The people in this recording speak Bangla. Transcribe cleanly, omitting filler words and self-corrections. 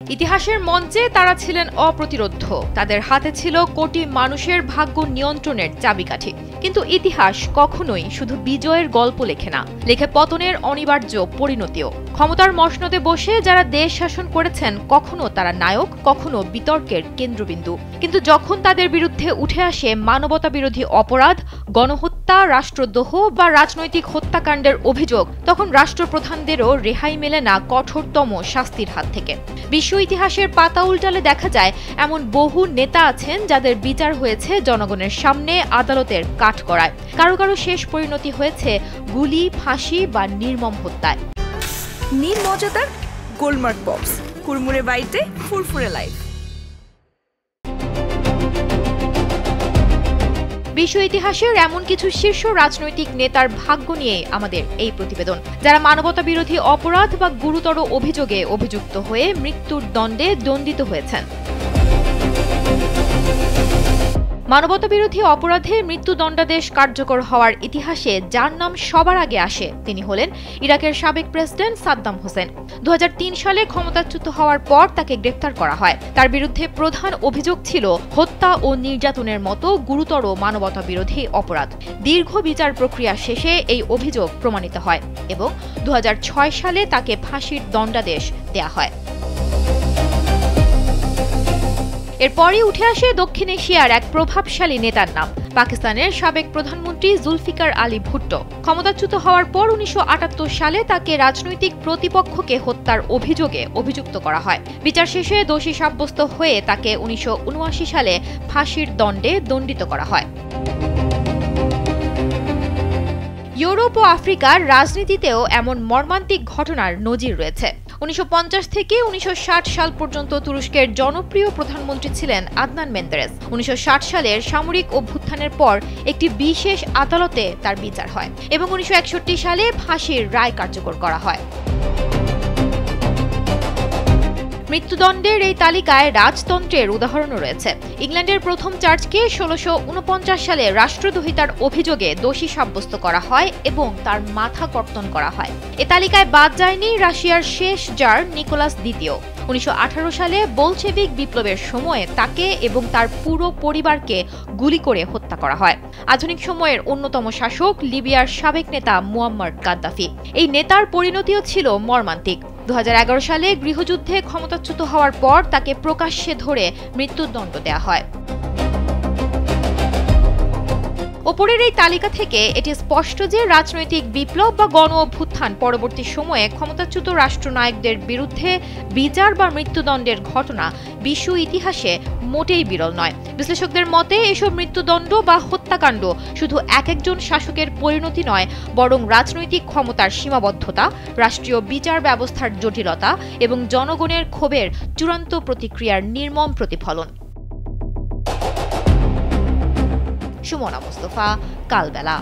ইতিহাসের মঞ্চে তারা ছিলেন অপ্রতিরোধ্য। তাদের হাতে ছিল কোটি মানুষের ভাগ্য নিয়ন্ত্রণের চাবিকাঠি। কিন্তু ইতিহাস কখনোই শুধু বিজয়ের গল্প লেখে না, লেখে পতনের অনিবার্য পরিণতিও। ক্ষমতার মসনদে বসে যারা দেশ শাসন করেছেন, কখনো তারা নায়ক, কখনো বিতর্কের কেন্দ্রবিন্দু। কিন্তু যখন তাদের বিরুদ্ধে উঠে আসে মানবতা বিরোধী অপরাধ, গণহত্যা, রাষ্ট্রদ্রোহ বা রাজনৈতিক হত্যাকাণ্ডের অভিযোগ, তখন রাষ্ট্রপ্রধানদেরও রেহাই মেলে না কঠোরতম শাস্তির হাত থেকে। বিশ্ব ইতিহাসের পাতা উল্টালে দেখা যায় এমন বহু নেতা আছেন যাদের বিচার হয়েছে জনগণের সামনে আদালতের কাঠগড়ায়। কারো কারো শেষ পরিণতি হয়েছে গুলি, ফাঁসি বা নির্মম হত্যায়। নির্মজাদার গোলমার্ক পপস, কুড়মুড়ে বাইটে ফুরফুরে লাইফ। বিশ্ব ইতিহাসের এমন কিছু শীর্ষ রাজনৈতিক নেতার ভাগ্য নিয়ে আমাদের এই প্রতিবেদন, যারা মানবতা বিরোধী অপরাধ বা গুরুতর অভিযোগে অভিযুক্ত হয়ে মৃত্যুর দণ্ডে দণ্ডিত হয়েছেন। মানবতা বিরোধী অপরাধে মৃত্যুদণ্ডাদেশ কার্যকর হওয়ার ইতিহাসে যার নাম সবার আগে আসে, তিনি হলেন ইরাকের সাবেক প্রেসিডেন্ট সাদ্দাম হোসেন। 2003 সালে ক্ষমতাচ্যুত হওয়ার পর তাকে গ্রেফতার করা হয়। তার বিরুদ্ধে প্রধান অভিযোগ ছিল হত্যা ও নির্যাতনের মতো গুরুতর মানবতা বিরোধী অপরাধ। দীর্ঘ বিচার প্রক্রিয়া শেষে এই অভিযোগ প্রমাণিত হয় এবং 2006 সালে তাকে ফাঁসির দণ্ডাদেশ দেয়া হয়। এরপরই উঠে আসে দক্ষিণ এশিয়ার এক প্রভাবশালী নেতার নাম, পাকিস্তানের সাবেক প্রধানমন্ত্রী জুলফিকার আলী ভুট্টো। ক্ষমতাচ্যুত হওয়ার পর 1978 সালে তাকে রাজনৈতিক প্রতিপক্ষকে হত্যার অভিযোগে অভিযুক্ত করা হয়। বিচার শেষে দোষী সাব্যস্ত হয়ে তাকে 1979 সালে ফাঁসির দণ্ডে দণ্ডিত করা হয়। ইউরোপ ও আফ্রিকার রাজনীতিতেও এমন মর্মান্তিক ঘটনার নজির রয়েছে। 1950 থেকে 1960 সাল পর্যন্ত তুরস্কের জনপ্রিয় প্রধানমন্ত্রী ছিলেন আদনান মেন্দেরেস। 1960 সালের সামরিক অভ্যুত্থানের পর একটি বিশেষ আদালতে তার বিচার হয় এবং 1961 সালে ফাঁসির রায় কার্যকর করা হয়। মৃত্যুদণ্ডের এই তালিকায় রাজতন্ত্রের উদাহরণও রয়েছে। ইংল্যান্ডের প্রথম চার্চকে 1649 সালে রাষ্ট্রদ্রোহিতার অভিযোগে দোষী সাব্যস্ত করা হয় এবং তার মাথা কর্তন করা হয়। এ তালিকায় বাদ যায়নি রাশিয়ার শেষ জার নিকোলাস দ্বিতীয়। 1918 সালে বোলশেভিক বিপ্লবের সময়ে তাকে এবং তার পুরো পরিবারকে গুলি করে হত্যা করা হয়। আধুনিক সময়ের অন্যতম শাসক লিবিয়ার সাবেক নেতা মুয়াম্মার গাদ্দাফি। এই নেতার পরিণতিও ছিল মর্মান্তিক। 2011 সালে গৃহযুদ্ধে ক্ষমতাচ্যুত হওয়ার পর তাকে প্রকাশ্যে ধরে মৃত্যুদণ্ড দেয়া হয়। ওপরের এই তালিকা থেকে এটি স্পষ্ট যে রাজনৈতিক বিপ্লব বা গণ অভ্যুত্থান পরবর্তী সময়ে ক্ষমতাচ্যুত রাষ্ট্রনায়কদের বিরুদ্ধে বিচার বা মৃত্যুদণ্ডের ঘটনা বিশ্ব ইতিহাসে মোটেই বিরল নয়। বিশ্লেষকদের মতে এসব মৃত্যুদণ্ড বা হত্যাকাণ্ড শুধু একজন শাসকের পরিণতি নয়, বরং রাজনৈতিক ক্ষমতার সীমাবদ্ধতা, রাষ্ট্রীয় বিচার ব্যবস্থার জটিলতা এবং জনগণের ক্ষোভের চূড়ান্ত প্রতিক্রিয়ার নির্মম প্রতিফলন। সুমনা মুস্তফা, কালবেলা।